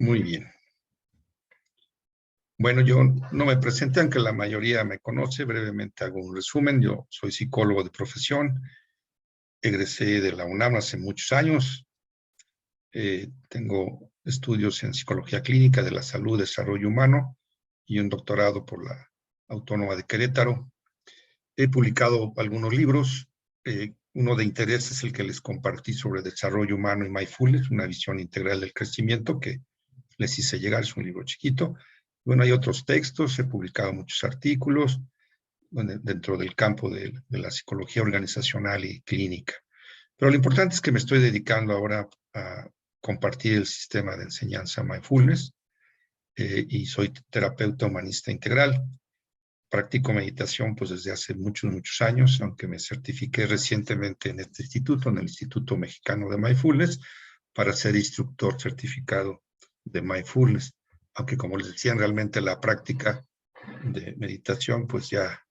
Muy bien. Bueno, yo no me presenté, aunque la mayoría me conoce. Brevemente hago un resumen. Yo soy psicólogo de profesión. Egresé de la UNAM hace muchos años. Tengo estudios en psicología clínica de la salud, desarrollo humano y un doctorado por la Autónoma de Querétaro. He publicado algunos libros. Uno de interés es el que les compartí sobre desarrollo humano y mindfulness, una visión integral del crecimiento, que les hice llegar. Es un libro chiquito. Bueno, hay otros textos. He publicado muchos artículos dentro del campo de la psicología organizacional y clínica. Pero lo importante es que me estoy dedicando ahora a compartir el sistema de enseñanza mindfulness, y soy terapeuta humanista integral. Practico meditación pues desde hace muchos años, aunque me certifiqué recientemente en este instituto, en el Instituto Mexicano de Mindfulness, para ser instructor certificado de mindfulness. Aunque, como les decía, realmente la práctica de meditación, pues ya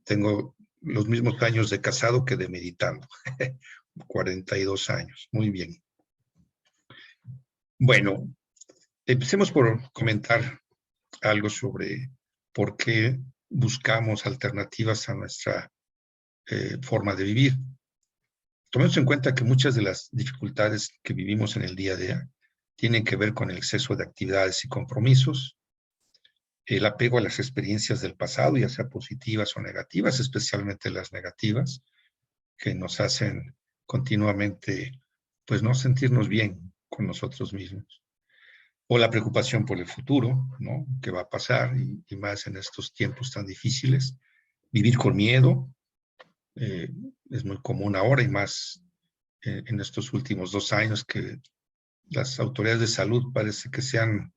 tengo los mismos años de casado que de meditando. 42 años. Muy bien. Bueno, empecemos por comentar algo sobre por qué buscamos alternativas a nuestra forma de vivir. Tomemos en cuenta que muchas de las dificultades que vivimos en el día a día tienen que ver con el exceso de actividades y compromisos, el apego a las experiencias del pasado, ya sea positivas o negativas, especialmente las negativas, que nos hacen continuamente, pues, no sentirnos bien con nosotros mismos. O la preocupación por el futuro, ¿no? ¿Qué va a pasar? Y más en estos tiempos tan difíciles. Vivir con miedo, es muy común ahora, y más en estos últimos 2 años, que las autoridades de salud parece que se han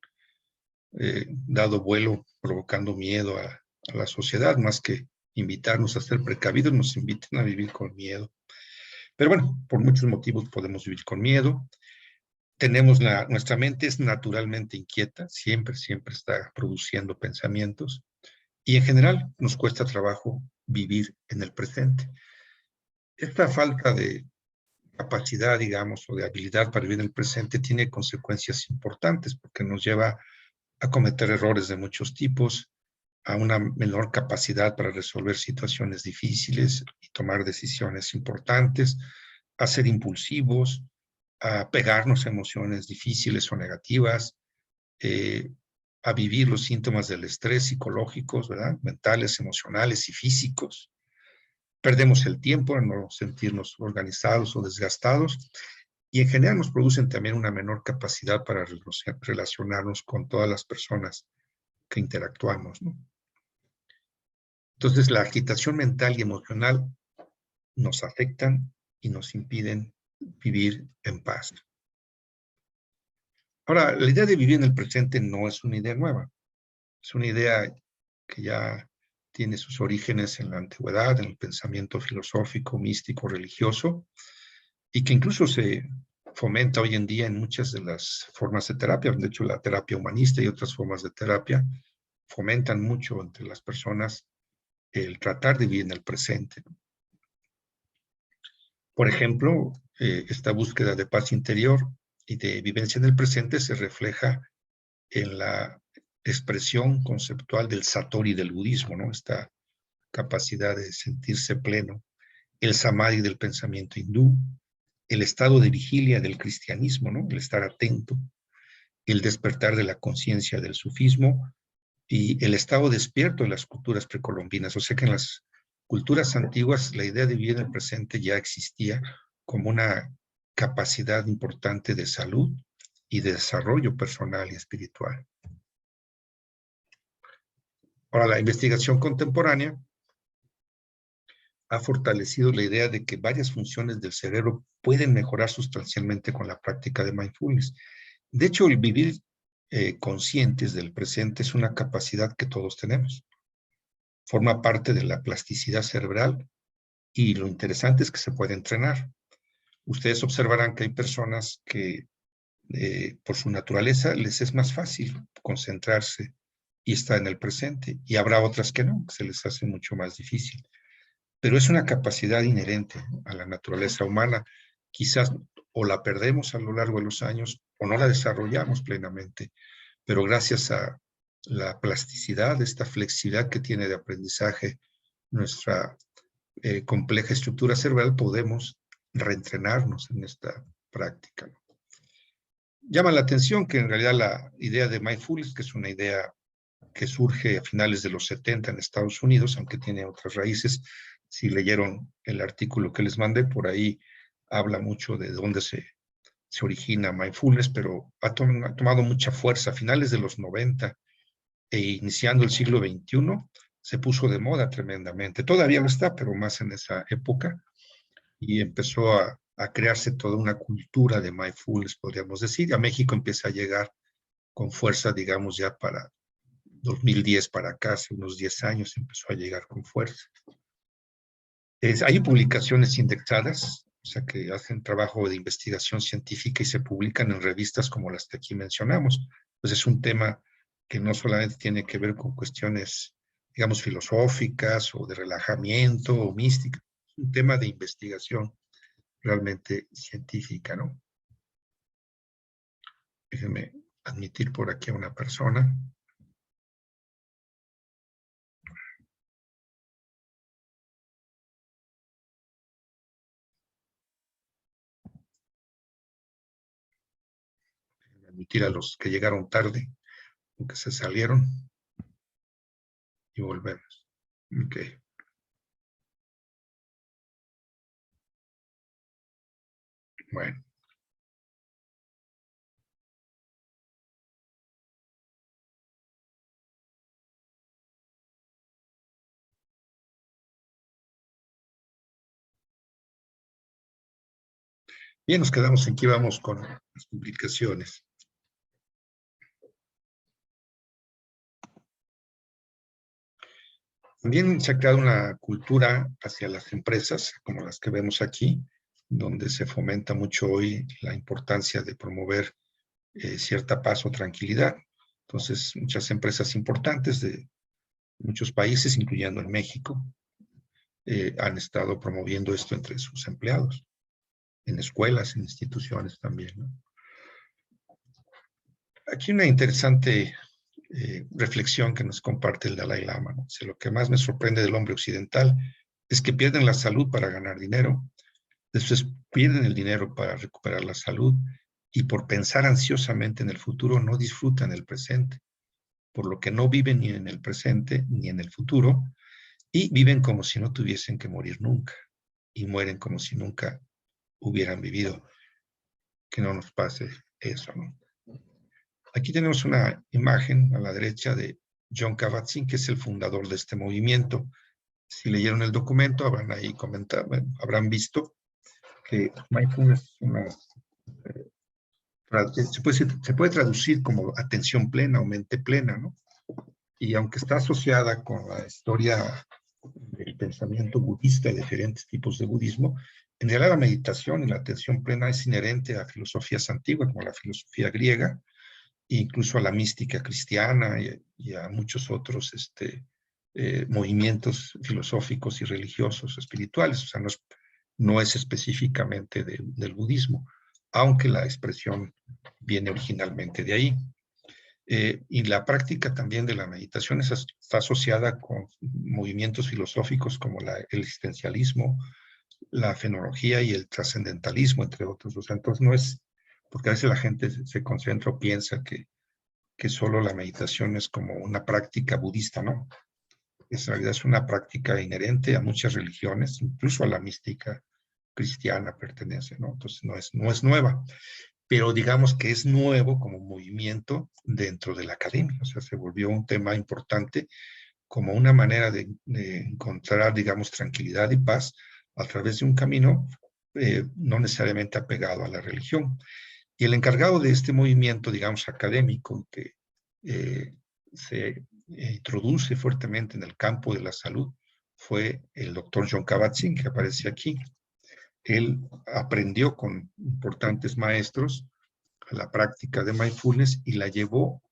dado vuelo provocando miedo a la sociedad, más que invitarnos a ser precavidos, nos invitan a vivir con miedo. Pero bueno, por muchos motivos podemos vivir con miedo. Nuestra mente es naturalmente inquieta, siempre está produciendo pensamientos, y en general nos cuesta trabajo vivir en el presente. Esta falta de capacidad, digamos, o de habilidad para vivir en el presente tiene consecuencias importantes, porque nos lleva a cometer errores de muchos tipos, a una menor capacidad para resolver situaciones difíciles y tomar decisiones importantes, a ser impulsivos, a pegarnos a emociones difíciles o negativas, a vivir los síntomas del estrés psicológicos, ¿verdad? Mentales, emocionales y físicos. Perdemos el tiempo en no sentirnos organizados o desgastados, y en general nos producen también una menor capacidad para relacionarnos con todas las personas que interactuamos, ¿no? Entonces, la agitación mental y emocional nos afectan y nos impiden vivir en paz. Ahora, la idea de vivir en el presente no es una idea nueva. Es una idea que ya tiene sus orígenes en la antigüedad, en el pensamiento filosófico, místico, religioso, y que incluso se fomenta hoy en día en muchas de las formas de terapia. De hecho, la terapia humanista y otras formas de terapia fomentan mucho entre las personas el tratar de vivir en el presente. Por ejemplo, esta búsqueda de paz interior y de vivencia en el presente se refleja en la expresión conceptual del satori del budismo, ¿no? Esta capacidad de sentirse pleno, el samadhi del pensamiento hindú, el estado de vigilia del cristianismo, ¿no? El estar atento, el despertar de la conciencia del sufismo y el estado despierto de las culturas precolombinas. O sea que en las culturas antiguas la idea de vivir en el presente ya existía como una capacidad importante de salud y de desarrollo personal y espiritual. Ahora, la investigación contemporánea ha fortalecido la idea de que varias funciones del cerebro pueden mejorar sustancialmente con la práctica de mindfulness. De hecho, el vivir conscientes del presente es una capacidad que todos tenemos. Forma parte de la plasticidad cerebral, y lo interesante es que se puede entrenar. Ustedes observarán que hay personas que por su naturaleza les es más fácil concentrarse y estar en el presente, y habrá otras que no, que se les hace mucho más difícil. Pero es una capacidad inherente a la naturaleza humana. Quizás o la perdemos a lo largo de los años o no la desarrollamos plenamente. Pero gracias a la plasticidad, esta flexibilidad que tiene de aprendizaje nuestra compleja estructura cerebral, podemos reentrenarnos en esta práctica. Llama la atención que en realidad la idea de mindfulness, que es una idea que surge a finales de los 70 en Estados Unidos, aunque tiene otras raíces, si leyeron el artículo que les mandé, por ahí habla mucho de dónde se origina mindfulness, pero ha tomado mucha fuerza a finales de los 90 e iniciando el siglo XXI, se puso de moda tremendamente. Todavía lo está, pero más en esa época, y empezó a crearse toda una cultura de mindfulness, podríamos decir. A México empieza a llegar con fuerza, digamos, ya para 2010 para acá, hace unos 10 años, empezó a llegar con fuerza. Hay publicaciones indexadas, o sea, que hacen trabajo de investigación científica y se publican en revistas como las que aquí mencionamos. Pues es un tema que no solamente tiene que ver con cuestiones, digamos, filosóficas o de relajamiento o mística, es un tema de investigación realmente científica, ¿no? Déjenme admitir por aquí a una persona. Admitir a los que llegaron tarde, o que se salieron, y volvemos. Ok. Bueno. Bien, nos quedamos aquí, vamos con las publicaciones. También se ha creado una cultura hacia las empresas, como las que vemos aquí, donde se fomenta mucho hoy la importancia de promover cierta paz o tranquilidad. Entonces, muchas empresas importantes de muchos países, incluyendo en México, han estado promoviendo esto entre sus empleados, en escuelas, en instituciones también, ¿no? Aquí una interesante reflexión que nos comparte el Dalai Lama, ¿no? Lo que más me sorprende del hombre occidental es que pierden la salud para ganar dinero, después pierden el dinero para recuperar la salud y por pensar ansiosamente en el futuro no disfrutan el presente, por lo que no viven ni en el presente ni en el futuro y viven como si no tuviesen que morir nunca y mueren como si nunca hubieran vivido. Que no nos pase eso, ¿no? Aquí tenemos una imagen a la derecha de John Kabat-Zinn, que es el fundador de este movimiento. Si leyeron el documento, habrán ahí comentado, habrán visto que mindfulness es una, se puede traducir como atención plena o mente plena, ¿no? Y aunque está asociada con la historia del pensamiento budista y diferentes tipos de budismo, en realidad la meditación y la atención plena es inherente a filosofías antiguas, como la filosofía griega, incluso a la mística cristiana y a muchos otros movimientos filosóficos y religiosos, espirituales. O sea, no es específicamente del budismo, aunque la expresión viene originalmente de ahí. Y la práctica también de la meditación está asociada con movimientos filosóficos como el existencialismo, la fenología y el trascendentalismo, entre otros. O sea, entonces no es, porque a veces la gente se concentra o piensa que solo la meditación es como una práctica budista, ¿no? En realidad es una práctica inherente a muchas religiones, incluso a la mística cristiana pertenece, ¿no? Entonces no es nueva, pero digamos que es nuevo como movimiento dentro de la academia, o sea, se volvió un tema importante como una manera de encontrar, digamos, tranquilidad y paz a través de un camino no necesariamente apegado a la religión. Y el encargado de este movimiento, digamos, académico, que se introduce fuertemente en el campo de la salud, fue el doctor John Kabat-Zinn, que aparece aquí. Él aprendió con importantes maestros la práctica de mindfulness y la llevó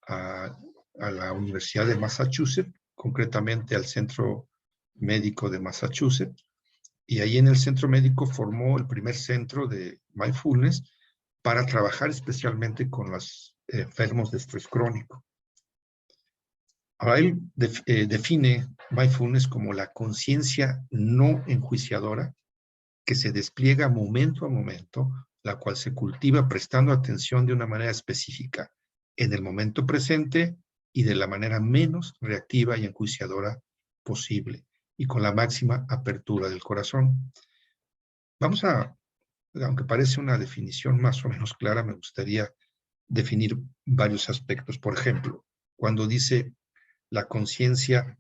a la Universidad de Massachusetts, concretamente al Centro Médico de Massachusetts, Y ahí en el centro médico formó el primer centro de mindfulness para trabajar especialmente con los enfermos de estrés crónico. Ahora él define mindfulness como la conciencia no enjuiciadora que se despliega momento a momento, la cual se cultiva prestando atención de una manera específica en el momento presente y de la manera menos reactiva y enjuiciadora posible, y con la máxima apertura del corazón. Vamos a, aunque parece una definición más o menos clara, me gustaría definir varios aspectos. Por ejemplo, cuando dice la conciencia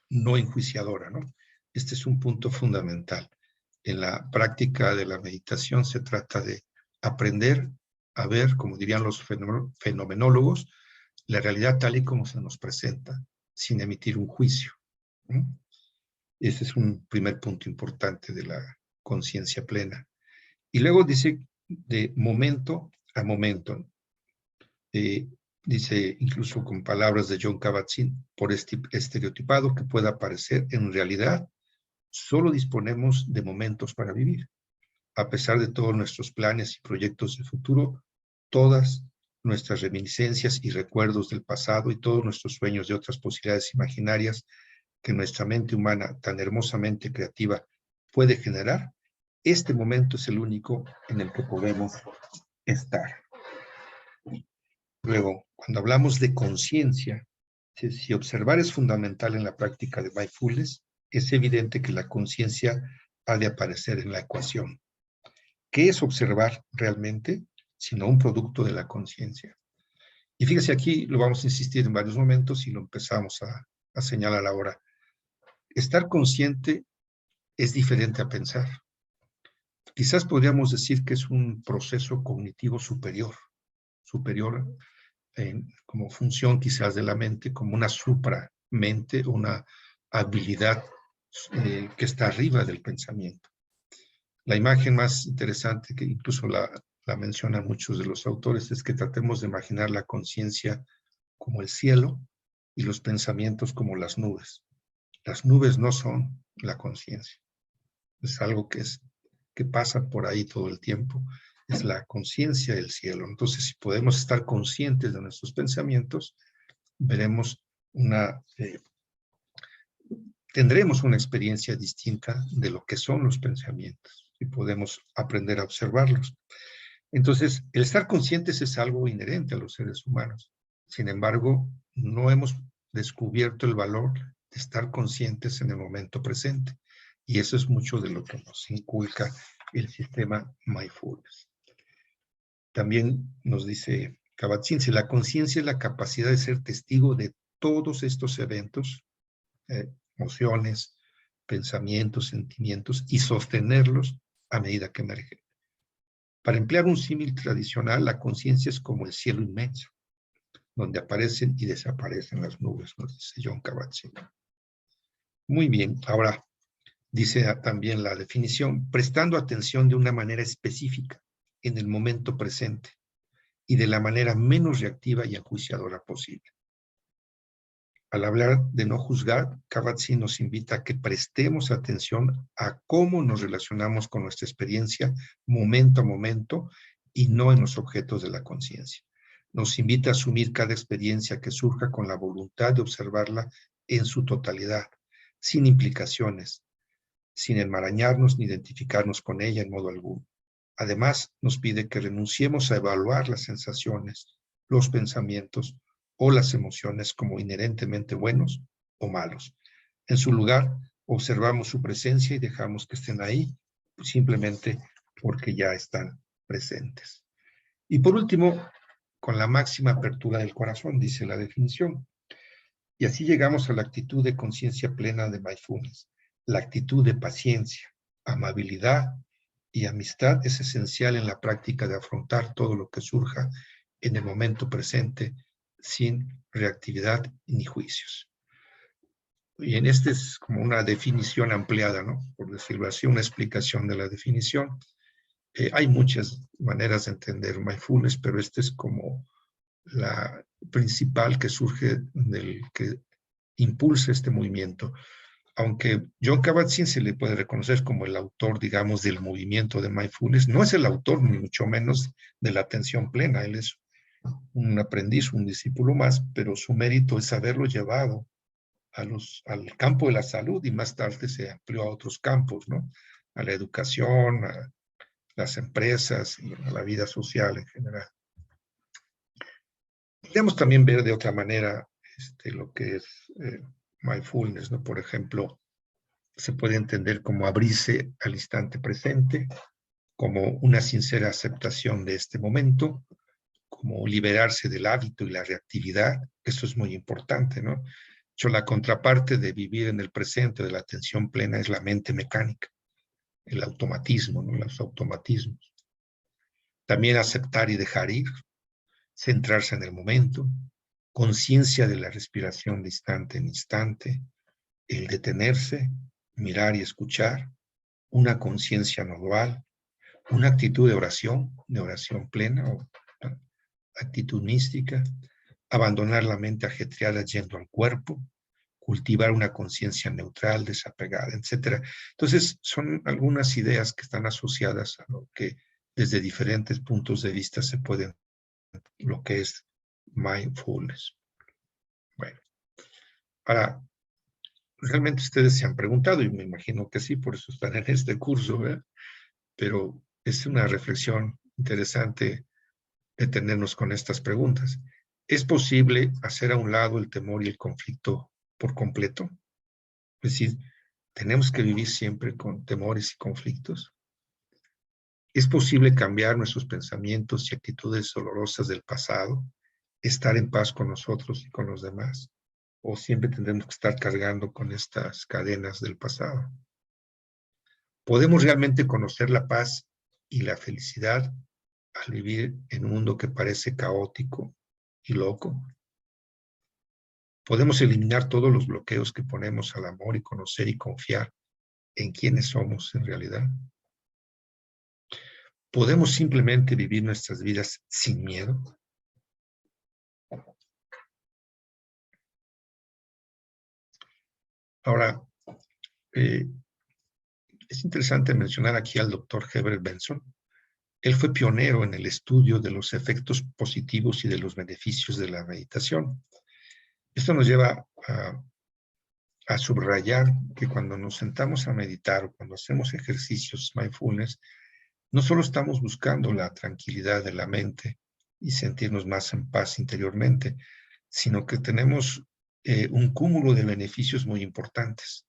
no enjuiciadora, ¿no? Este es un punto fundamental. En la práctica de la meditación se trata de aprender a ver, como dirían los fenomenólogos, la realidad tal y como se nos presenta, sin emitir un juicio, ¿no? Ese es un primer punto importante de la conciencia plena. Y luego dice de momento a momento. Dice incluso con palabras de Jon Kabat-Zinn, por este estereotipado que pueda parecer, en realidad solo disponemos de momentos para vivir. A pesar de todos nuestros planes y proyectos de futuro, todas nuestras reminiscencias y recuerdos del pasado y todos nuestros sueños de otras posibilidades imaginarias que nuestra mente humana tan hermosamente creativa puede generar, este momento es el único en el que podemos estar. Luego, cuando hablamos de conciencia, si observar es fundamental en la práctica de mindfulness, es evidente que la conciencia ha de aparecer en la ecuación. ¿Qué es observar realmente? Sino un producto de la conciencia. Y fíjese, aquí lo vamos a insistir en varios momentos y lo empezamos a señalar ahora. Estar consciente es diferente a pensar. Quizás podríamos decir que es un proceso cognitivo superior como función quizás de la mente, como una supramente, una habilidad que está arriba del pensamiento. La imagen más interesante, que incluso la mencionan muchos de los autores, es que tratemos de imaginar la conciencia como el cielo y los pensamientos como las nubes. Las nubes no son la conciencia. Es algo que pasa por ahí todo el tiempo. Es la conciencia del cielo. Entonces, si podemos estar conscientes de nuestros pensamientos, veremos tendremos una experiencia distinta de lo que son los pensamientos y podemos aprender a observarlos. Entonces, el estar conscientes es algo inherente a los seres humanos. Sin embargo, no hemos descubierto el valor de estar conscientes en el momento presente. Y eso es mucho de lo que nos inculca el sistema mindfulness. También nos dice Kabat-Zinn, si la conciencia es la capacidad de ser testigo de todos estos eventos, emociones, pensamientos, sentimientos, y sostenerlos a medida que emergen. Para emplear un símil tradicional, la conciencia es como el cielo inmenso, donde aparecen y desaparecen las nubes, nos dice Jon Kabat-Zinn. Muy bien, ahora dice también la definición, prestando atención de una manera específica en el momento presente y de la manera menos reactiva y enjuiciadora posible. Al hablar de no juzgar, Kabat-Zinn nos invita a que prestemos atención a cómo nos relacionamos con nuestra experiencia momento a momento y no en los objetos de la conciencia. Nos invita a asumir cada experiencia que surja con la voluntad de observarla en su totalidad, sin implicaciones, sin enmarañarnos ni identificarnos con ella en modo alguno. Además, nos pide que renunciemos a evaluar las sensaciones, los pensamientos o las emociones como inherentemente buenos o malos. En su lugar, observamos su presencia y dejamos que estén ahí simplemente porque ya están presentes. Y por último, con la máxima apertura del corazón, dice la definición. Y así llegamos a la actitud de conciencia plena de mindfulness. La actitud de paciencia, amabilidad y amistad es esencial en la práctica de afrontar todo lo que surja en el momento presente sin reactividad ni juicios. Y en este es como una definición ampliada, ¿no? Por decirlo así, una explicación de la definición. Hay muchas maneras de entender mindfulness, pero esta es como la principal que surge del que impulsa este movimiento. aunque John Kabat-Zinn se le puede reconocer como el autor, digamos, del movimiento de mindfulness, no es el autor, ni mucho menos, de la atención plena. Él es un aprendiz, un discípulo más, pero su mérito es haberlo llevado al campo de la salud y más tarde se amplió a otros campos, ¿no? A la educación, a las empresas y a la vida social en general. Podríamos también ver de otra manera lo que es mindfulness, ¿no? Por ejemplo, se puede entender como abrirse al instante presente, como una sincera aceptación de este momento, como liberarse del hábito y la reactividad. Eso es muy importante, ¿no? De hecho, la contraparte de vivir en el presente, de la atención plena, es la mente mecánica, el automatismo, ¿no? Los automatismos. También aceptar y dejar ir, centrarse en el momento, conciencia de la respiración de instante en instante, el detenerse, mirar y escuchar, una conciencia nodal, una actitud de oración plena o actitud mística, abandonar la mente ajetreada yendo al cuerpo, cultivar una conciencia neutral, desapegada, etc. Entonces, son algunas ideas que están asociadas a lo que desde diferentes puntos de vista se pueden, lo que es mindfulness. Bueno, ahora, realmente ustedes se han preguntado, y me imagino que sí, por eso están en este curso, ¿verdad? Pero es una reflexión interesante detenernos con estas preguntas. ¿Es posible hacer a un lado el temor y el conflicto por completo? Es decir, ¿tenemos que vivir siempre con temores y conflictos? ¿Es posible cambiar nuestros pensamientos y actitudes dolorosas del pasado, estar en paz con nosotros y con los demás? ¿O siempre tendremos que estar cargando con estas cadenas del pasado? ¿Podemos realmente conocer la paz y la felicidad al vivir en un mundo que parece caótico y loco? ¿Podemos eliminar todos los bloqueos que ponemos al amor y conocer y confiar en quiénes somos en realidad? ¿Podemos simplemente vivir nuestras vidas sin miedo? Ahora, es interesante mencionar aquí al doctor Herbert Benson. Él fue pionero en el estudio de los efectos positivos y de los beneficios de la meditación. Esto nos lleva a subrayar que cuando nos sentamos a meditar o cuando hacemos ejercicios mindfulness, no solo estamos buscando la tranquilidad de la mente y sentirnos más en paz interiormente, sino que tenemos un cúmulo de beneficios muy importantes.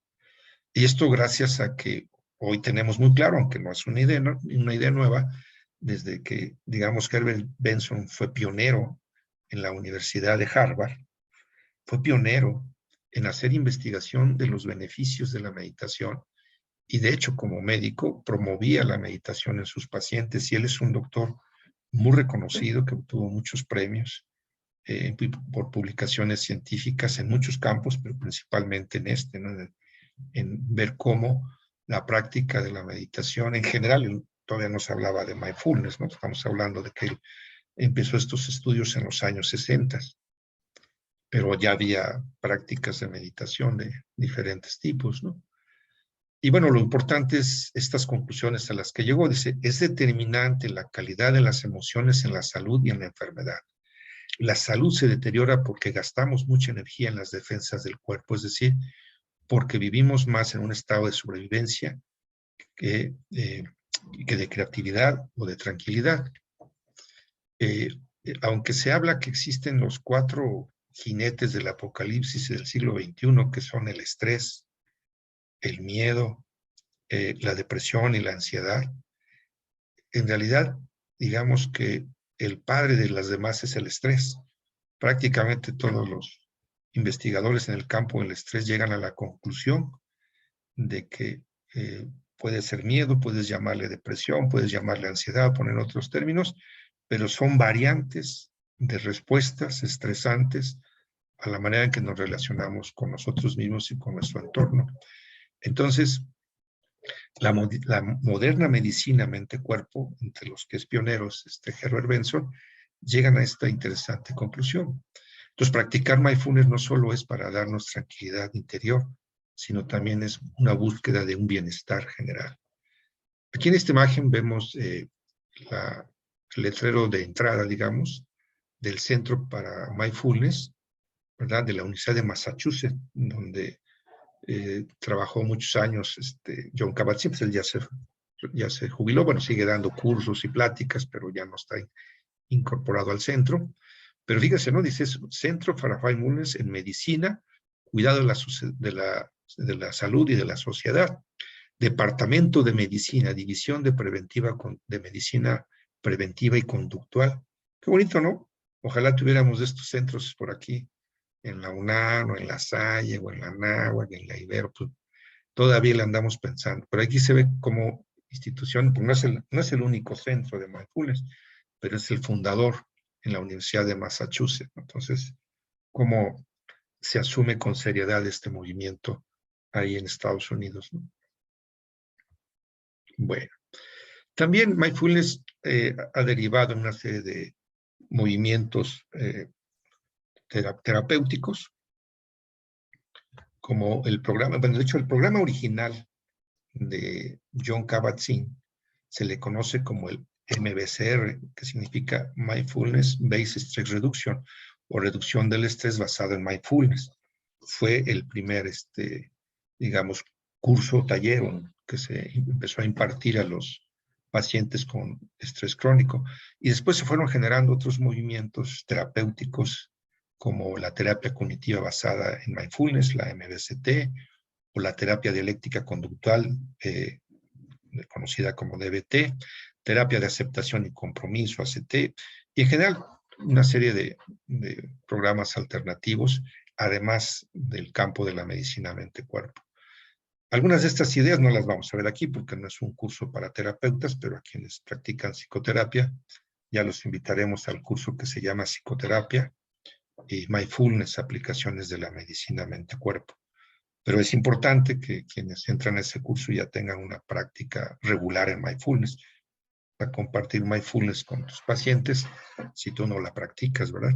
Y esto gracias a que hoy tenemos muy claro, aunque no es una idea nueva, desde que, digamos, Herbert Benson fue pionero en la Universidad de Harvard, fue pionero en hacer investigación de los beneficios de la meditación y de hecho como médico promovía la meditación en sus pacientes y él es un doctor muy reconocido que obtuvo muchos premios por publicaciones científicas en muchos campos, pero principalmente en ¿no? En ver cómo la práctica de la meditación en general, todavía no se hablaba de mindfulness, ¿no? Estamos hablando de que él empezó estos estudios en los años 60, pero ya había prácticas de meditación de diferentes tipos, ¿no? Y bueno, lo importante es estas conclusiones a las que llegó. Dice, es determinante la calidad de las emociones en la salud y en la enfermedad. La salud se deteriora porque gastamos mucha energía en las defensas del cuerpo, es decir, porque vivimos más en un estado de sobrevivencia que de creatividad o de tranquilidad. Aunque se habla que existen los 4 jinetes del apocalipsis del siglo XXI, que son el estrés, el miedo, la depresión y la ansiedad, en realidad, digamos que el padre de las demás es el estrés. Prácticamente todos los investigadores en el campo del estrés llegan a la conclusión de que puede ser miedo, puedes llamarle depresión, puedes llamarle ansiedad, poner otros términos, pero son variantes de respuestas estresantes a la manera en que nos relacionamos con nosotros mismos y con nuestro entorno. Entonces, la moderna medicina mente-cuerpo, entre los que es pioneros Herbert Benson, llegan a esta interesante conclusión. Entonces, practicar mindfulness no solo es para darnos tranquilidad interior, sino también es una búsqueda de un bienestar general. Aquí en esta imagen vemos el letrero de entrada, digamos, del Centro para Mindfulness, ¿verdad? De la Universidad de Massachusetts, donde trabajó muchos años Jon Kabat-Zinn. Pues él ya se jubiló, bueno, sigue dando cursos y pláticas, pero ya no está incorporado al centro. Pero fíjense, ¿no? Dice Centro para Mindfulness en Medicina, Cuidado de la Salud y de la Sociedad. Departamento de Medicina, División de Medicina Preventiva y Conductual. Qué bonito, ¿no? Ojalá tuviéramos de estos centros por aquí, en la UNAM, o en la Salle, o en la Anáhuac, en la Ibero, pues, todavía le andamos pensando. Pero aquí se ve como institución, pues no es el único centro de mindfulness, pero es el fundador en la Universidad de Massachusetts. Entonces, cómo se asume con seriedad este movimiento ahí en Estados Unidos, ¿no? Bueno, también mindfulness ha derivado en una serie de movimientos terapéuticos, como el programa, bueno, de hecho, el programa original de Jon Kabat-Zinn se le conoce como el MBCR, que significa Mindfulness Based Stress Reduction, o reducción del estrés basado en mindfulness. Fue el primer, digamos, curso, taller que se empezó a impartir a los pacientes con estrés crónico. Y después se fueron generando otros movimientos terapéuticos, como la terapia cognitiva basada en mindfulness, la MBCT, o la terapia dialéctica conductual, conocida como DBT, terapia de aceptación y compromiso, ACT, y en general una serie de programas alternativos, además del campo de la medicina mente-cuerpo. Algunas de estas ideas no las vamos a ver aquí porque no es un curso para terapeutas, pero a quienes practican psicoterapia ya los invitaremos al curso que se llama Psicoterapia y Mindfulness, aplicaciones de la medicina mente-cuerpo. Pero es importante que quienes entran a ese curso ya tengan una práctica regular en mindfulness, para compartir mindfulness con tus pacientes si tú no la practicas, ¿verdad?